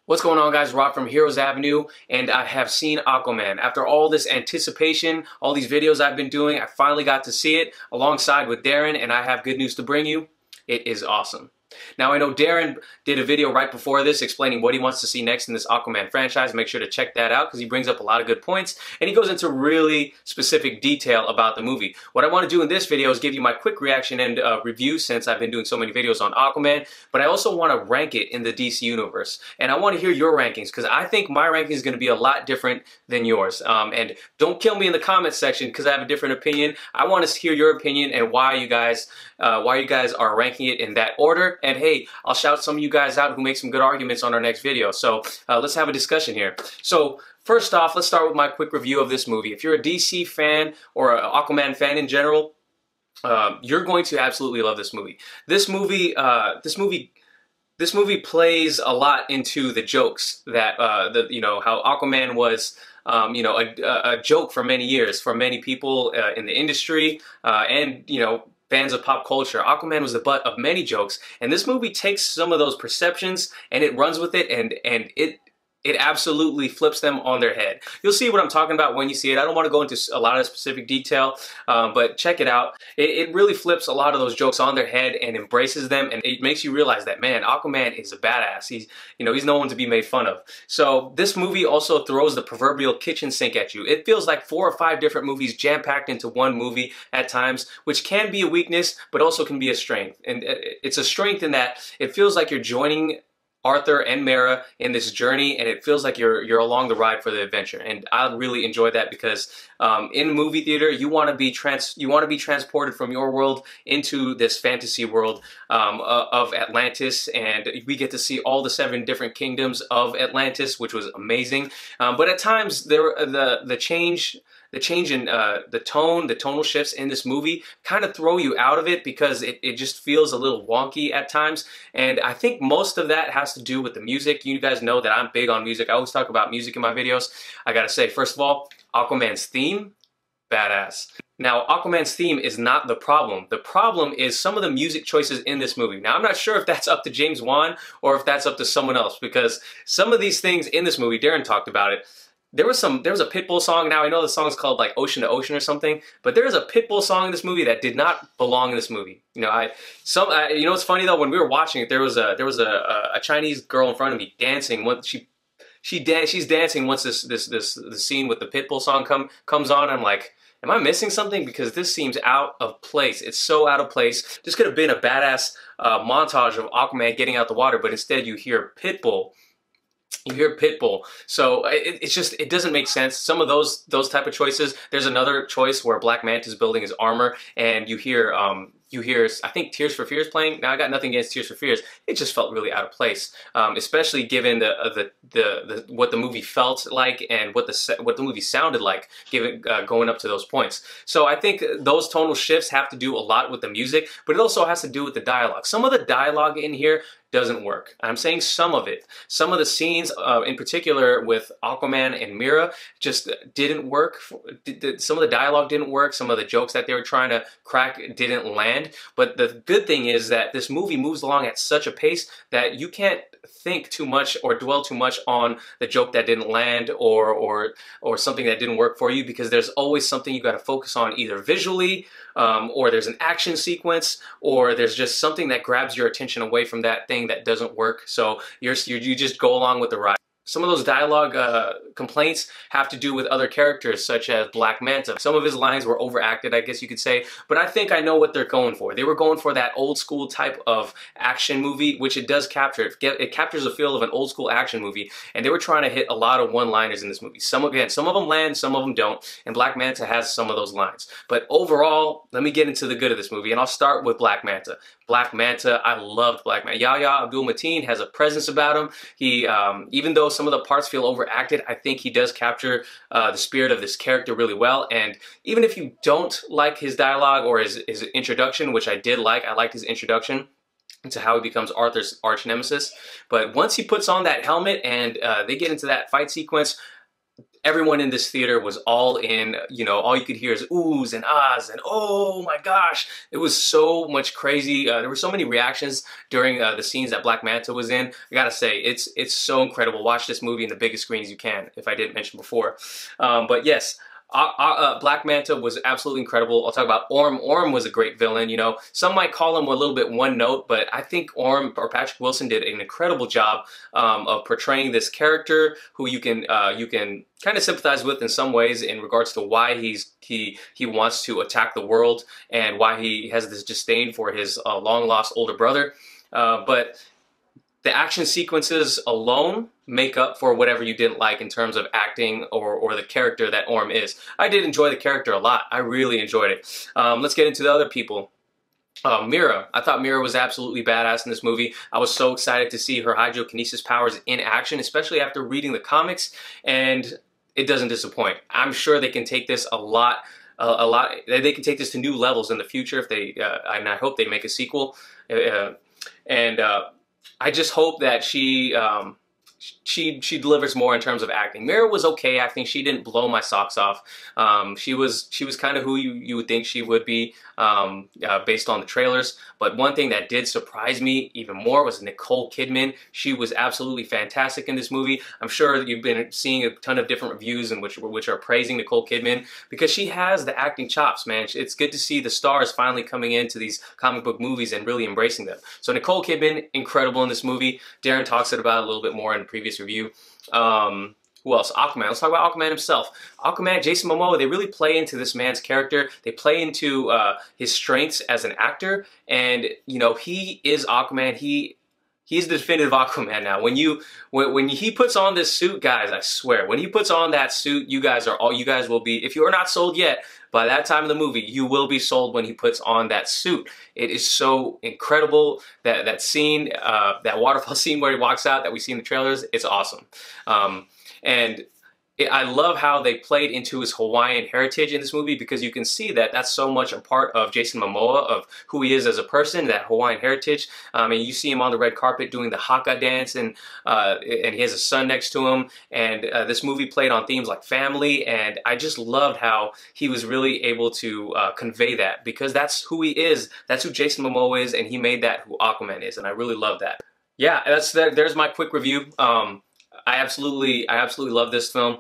What's going on, guys? Rob from Heroes Avenue, and I have seen Aquaman. After all this anticipation, all these videos I've been doing, I finally got to see it alongside with Darren, and I have good news to bring you. It is awesome. Now, I know Darren did a video right before this explaining what he wants to see next in this Aquaman franchise. Make sure to check that out because he brings up a lot of good points and he goes into really specific detail about the movie. What I want to do in this video is give you my quick reaction and review, since I've been doing so many videos on Aquaman, but I also want to rank it in the DC universe. And I want to hear your rankings because I think my ranking is going to be a lot different than yours. And don't kill me in the comments section because I have a different opinion. I want to hear your opinion and why you guys are ranking it in that order. And hey, I'll shout some of you guys out who make some good arguments on our next video. So let's have a discussion here. So first off, let's start with my quick review of this movie. If you're a DC fan or an Aquaman fan in general, you're going to absolutely love this movie. This movie plays a lot into the jokes that how Aquaman was a joke for many years for many people in the industry and fans of pop culture. Aquaman was the butt of many jokes, and this movie takes some of those perceptions and it runs with it, and it absolutely flips them on their head. You'll see what I'm talking about when you see it. I don't want to go into a lot of specific detail, but check it out. It really flips a lot of those jokes on their head and embraces them, and it makes you realize that, man, Aquaman is a badass. He's no one to be made fun of. So this movie also throws the proverbial kitchen sink at you. It feels like 4 or 5 different movies jam-packed into one movie at times, which can be a weakness, but also can be a strength. And it's a strength in that it feels like you're joining Arthur and Mera in this journey, and it feels like you're along the ride for the adventure. And I really enjoy that because in a movie theater, you want to be transported from your world into this fantasy world of Atlantis, and we get to see all the 7 different kingdoms of Atlantis, which was amazing. But at times, the change in the tonal shifts in this movie kind of throw you out of it because it just feels a little wonky at times. And I think most of that has to do with the music. You guys know that I'm big on music. I always talk about music in my videos. I gotta say, first of all, Aquaman's theme, badass. Now, Aquaman's theme is not the problem. The problem is some of the music choices in this movie. Now, I'm not sure if that's up to James Wan or if that's up to someone else, because some of these things in this movie, Darren talked about it, there was a Pitbull song. Now, I know the song's called like Ocean to Ocean or something, but there is a Pitbull song in this movie that did not belong in this movie. It's funny though, when we were watching it, there was a Chinese girl in front of me dancing. She's dancing once the scene with the Pitbull song comes on. I'm like, am I missing something? Because this seems out of place. It's so out of place. This could have been a badass montage of Aquaman getting out the water, but instead you hear Pitbull. So it doesn't make sense. Some of those type of choices. There's another choice where Black Manta is building his armor, and you hear I think Tears for Fears playing. Now, I got nothing against Tears for Fears. It just felt really out of place, especially given what the movie felt like and what the movie sounded like, going up to those points. So I think those tonal shifts have to do a lot with the music, but it also has to do with the dialogue. Some of the dialogue in here doesn't work. I'm saying some of it. Some of the scenes, in particular with Aquaman and Mera, just didn't work. Some of the dialogue didn't work. Some of the jokes that they were trying to crack didn't land. But the good thing is that this movie moves along at such a pace that you can't think too much or dwell too much on the joke that didn't land or something that didn't work for you, because there's always something you got to focus on, either visually or there's an action sequence, or there's just something that grabs your attention away from that thing that doesn't work. So you just go along with the ride. Some of those dialogue complaints have to do with other characters, such as Black Manta. Some of his lines were overacted, I guess you could say, but I think I know what they're going for. They were going for that old school type of action movie, which it does capture. It captures the feel of an old school action movie, and they were trying to hit a lot of one-liners in this movie. Some of them land, some of them don't, and Black Manta has some of those lines. But overall, let me get into the good of this movie, and I'll start with Black Manta. Black Manta, I loved Black Manta. Yahya Abdul-Mateen has a presence about him. He, even though some of the parts feel overacted, I think he does capture the spirit of this character really well. And even if you don't like his dialogue or his introduction, which I did like, I liked his introduction into how he becomes Arthur's arch nemesis. But once he puts on that helmet and they get into that fight sequence, everyone in this theater was all in, you know, all you could hear is oohs and ahs and oh my gosh. It was so much crazy. There were so many reactions during the scenes that Black Manta was in. I gotta say, it's so incredible. Watch this movie in the biggest screens you can, if I didn't mention before. But yes, Black Manta was absolutely incredible. I'll talk about Orm. Orm was a great villain. You know, some might call him a little bit one note, but I think Orm or Patrick Wilson did an incredible job of portraying this character who you can kind of sympathize with in some ways in regards to why he wants to attack the world and why he has this disdain for his long lost older brother. But the action sequences alone make up for whatever you didn't like in terms of acting or the character that Orm is. I did enjoy the character a lot. I really enjoyed it. Let's get into the other people. Mira. I thought Mira was absolutely badass in this movie. I was so excited to see her hydrokinesis powers in action, especially after reading the comics, and it doesn't disappoint. I'm sure they can take this they can take this to new levels in the future if they, and I hope they make a sequel. I just hope that she delivers more in terms of acting. Mira was okay acting. She didn't blow my socks off. She was kind of who you would think she would be based on the trailers. But one thing that did surprise me even more was Nicole Kidman. She was absolutely fantastic in this movie. I'm sure you've been seeing a ton of different reviews in which are praising Nicole Kidman because she has the acting chops, man. It's good to see the stars finally coming into these comic book movies and really embracing them. So Nicole Kidman, incredible in this movie. Darren talks about it a little bit more in a previous review. Who else? Aquaman. Let's talk about Aquaman himself. Aquaman, Jason Momoa, they really play into this man's character. They play into his strengths as an actor. And, you know, he is Aquaman. He's the definitive Aquaman now. When he puts on this suit, guys, I swear, when he puts on that suit, you guys will be, if you are not sold yet, by that time of the movie, you will be sold when he puts on that suit. It is so incredible, that scene, that waterfall scene where he walks out that we see in the trailers, it's awesome. I love how they played into his Hawaiian heritage in this movie because you can see that that's so much a part of Jason Momoa, of who he is as a person, that Hawaiian heritage. And you see him on the red carpet doing the haka dance, and he has a son next to him. And this movie played on themes like family, and I just loved how he was really able to convey that because that's who he is. That's who Jason Momoa is, and he made that who Aquaman is, and I really love that. Yeah, there's my quick review. I absolutely love this film.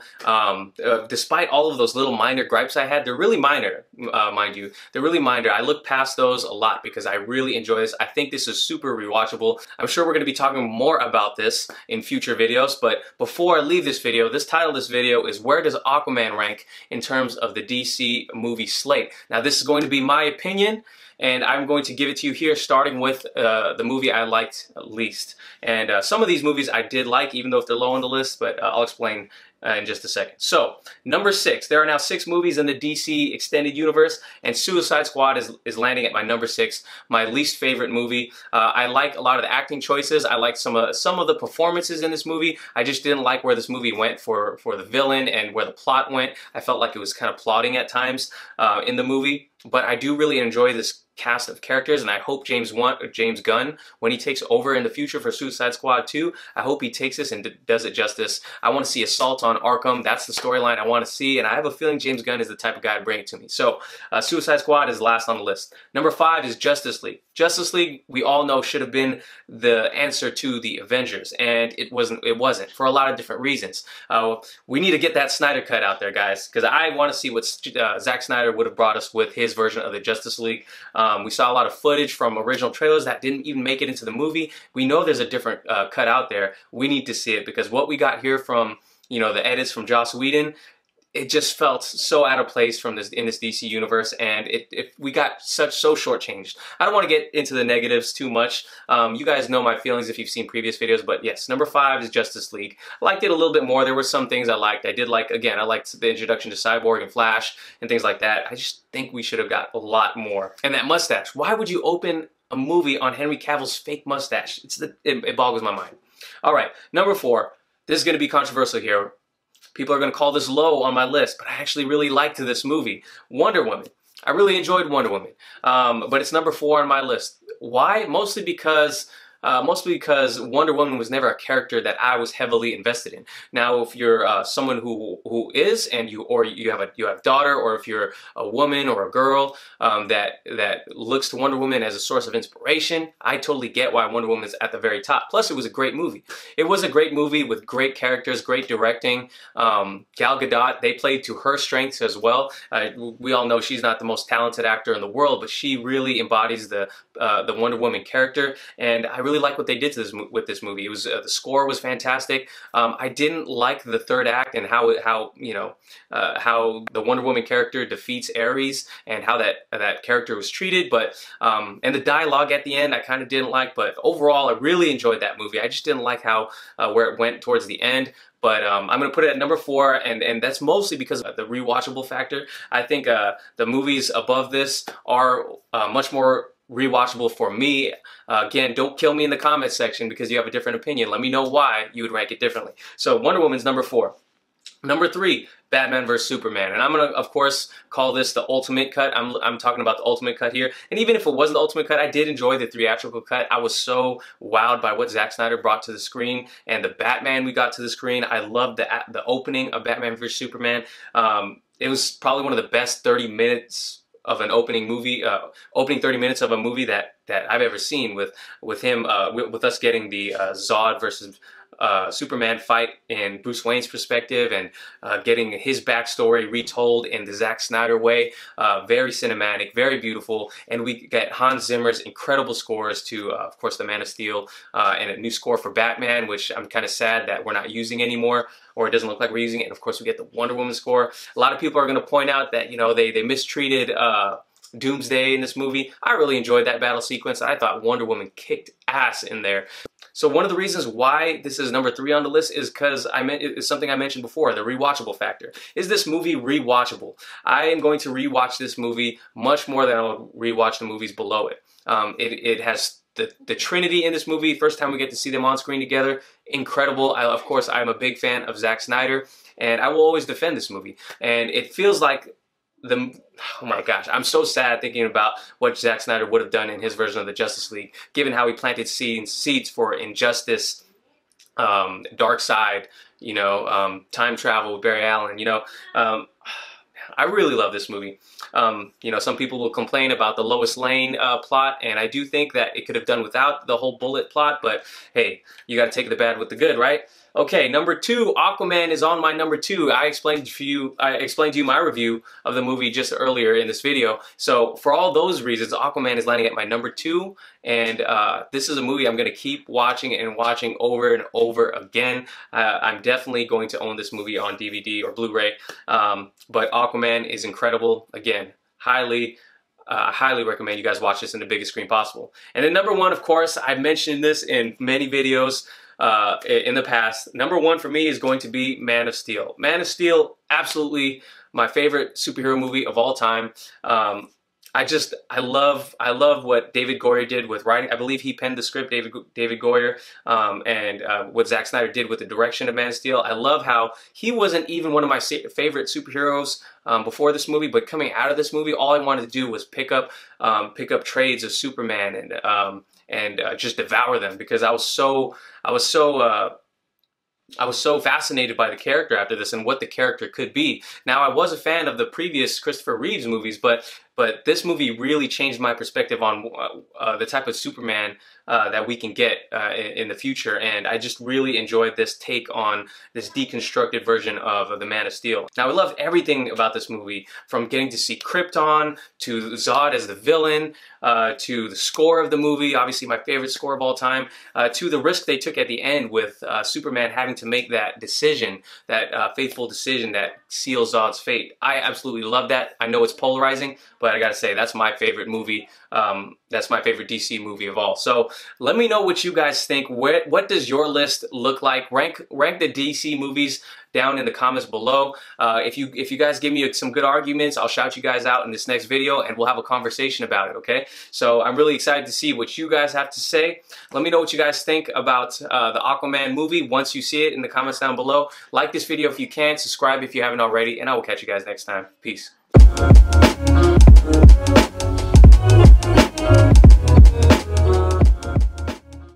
Despite all of those little minor gripes I had, they're really minor, mind you. They're really minor. I look past those a lot because I really enjoy this. I think this is super rewatchable. I'm sure we're going to be talking more about this in future videos, but before I leave this video, the title of this video is Where Does Aquaman Rank in terms of the DC movie slate? Now, this is going to be my opinion, and I'm going to give it to you here, starting with the movie I liked least. And some of these movies I did like, even though if they're low on the list, but I'll explain in just a second. So, number 6. There are now 6 movies in the DC Extended Universe, and Suicide Squad is landing at my number 6, my least favorite movie. I like a lot of the acting choices. I like some of the performances in this movie. I just didn't like where this movie went for the villain and where the plot went. I felt like it was kind of plotting at times in the movie. But I do really enjoy this cast of characters, and I hope James Gunn, when he takes over in the future for Suicide Squad 2, I hope he takes this and does it justice. I want to see Assault on Arkham. That's the storyline I want to see, and I have a feeling James Gunn is the type of guy to bring it to me. So Suicide Squad is last on the list. Number 5 is Justice League. Justice League, we all know, should have been the answer to the Avengers, and it wasn't for a lot of different reasons. We need to get that Snyder cut out there, guys, because I want to see what Zack Snyder would have brought us with his version of the Justice League. We saw a lot of footage from original trailers that didn't even make it into the movie. We know there's a different cut out there. We need to see it because what we got here from, you know, the edits from Joss Whedon, it just felt so out of place from in this DC universe, and we got so shortchanged. I don't want to get into the negatives too much. You guys know my feelings if you've seen previous videos, but yes, number 5 is Justice League. I liked it a little bit more. There were some things I liked. I liked the introduction to Cyborg and Flash and things like that. I just think we should have got a lot more. And that mustache. Why would you open a movie on Henry Cavill's fake mustache? It boggles my mind. All right, number 4. This is going to be controversial here. People are going to call this low on my list, but I actually really liked this movie, Wonder Woman. I really enjoyed Wonder Woman, but it's number 4 on my list. Why? Mostly because mostly because Wonder Woman was never a character that I was heavily invested in. Now, if you're someone who is, and you have a daughter, or if you're a woman or a girl that looks to Wonder Woman as a source of inspiration, I totally get why Wonder Woman is at the very top. Plus, it was a great movie. It was a great movie with great characters, great directing. Gal Gadot, they played to her strengths as well. We all know she's not the most talented actor in the world, but she really embodies the Wonder Woman character, and I really like what they did to with this movie. It was the score was fantastic. I didn't like the third act and how the Wonder Woman character defeats Ares and how that character was treated, but and the dialogue at the end I kind of didn't like. But overall, I really enjoyed that movie. I just didn't like how where it went towards the end. But I'm going to put it at number 4, and that's mostly because of the rewatchable factor. I think the movies above this are much more rewatchable for me. Again, don't kill me in the comments section because you have a different opinion. Let me know why you would rank it differently. So Wonder Woman's number 4. Number 3, Batman vs. Superman. And I'm going to, of course, call this the ultimate cut. I'm talking about the ultimate cut here. And even if it wasn't the ultimate cut, I did enjoy the theatrical cut. I was so wowed by what Zack Snyder brought to the screen and the Batman we got to the screen. I loved the opening of Batman vs. Superman. It was probably one of the best 30 minutes of an opening movie, opening 30 minutes of a movie that I've ever seen, with him, with us getting the Zod versus Superman fight in Bruce Wayne's perspective, and getting his backstory retold in the Zack Snyder way. Very cinematic, very beautiful, and we get Hans Zimmer's incredible scores to, of course, The Man of Steel, and a new score for Batman, which I'm kind of sad that we're not using anymore, or it doesn't look like we're using it. And of course, we get the Wonder Woman score. A lot of people are going to point out that, you know, they mistreated Doomsday in this movie. I really enjoyed that battle sequence. I thought Wonder Woman kicked ass in there. So one of the reasons why this is number 3 on the list is because it's something I mentioned before, the rewatchable factor. Is this movie rewatchable? I am going to rewatch this movie much more than I would rewatch the movies below it. It has the Trinity in this movie. First time we get to see them on screen together. Incredible. Of course, I'm a big fan of Zack Snyder, and I will always defend this movie. And it feels like oh my gosh, I'm so sad thinking about what Zack Snyder would have done in his version of the Justice League, given how he planted seeds for Injustice, Dark Side, you know, time travel with Barry Allen, you know. I really love this movie. You know, some people will complain about the Lois Lane plot, and I do think that it could have done without the whole bullet plot, but hey, you gotta take the bad with the good, right? Okay, number 2, Aquaman is on my number 2. I explained to you my review of the movie just earlier in this video. So for all those reasons, Aquaman is landing at my number 2, and this is a movie I'm going to keep watching and watching over and over again. I'm definitely going to own this movie on DVD or Blu-ray, but Aquaman is incredible. Again, highly recommend you guys watch this in the biggest screen possible. And then number 1, of course, I've mentioned this in many videos in the past. Number 1 for me is going to be Man of Steel. Man of Steel, absolutely my favorite superhero movie of all time. I love what David Goyer did with writing. I believe he penned the script, David Goyer, and what Zack Snyder did with the direction of Man of Steel. I love how he wasn't even one of my favorite superheroes before this movie, but coming out of this movie, all I wanted to do was pick up trades of Superman and just devour them, because I was so fascinated by the character after this and what the character could be. Now, I was a fan of the previous Christopher Reeves movies, but this movie really changed my perspective on the type of Superman that we can get in the future, and I just really enjoyed this take on this deconstructed version of the Man of Steel. Now, I love everything about this movie, from getting to see Krypton, to Zod as the villain, to the score of the movie, obviously my favorite score of all time, to the risk they took at the end with Superman having to make that decision, that fateful decision that seals Zod's fate. I absolutely love that. I know it's polarizing, but I gotta say, that's my favorite movie. That's my favorite DC movie of all. So let me know what you guys think. What does your list look like? Rank the DC movies down in the comments below. If you guys give me some good arguments, I'll shout you guys out in this next video, and we'll have a conversation about it, okay? So I'm really excited to see what you guys have to say. Let me know what you guys think about the Aquaman movie once you see it in the comments down below. Like this video if you can, subscribe if you haven't already, and I will catch you guys next time. Peace.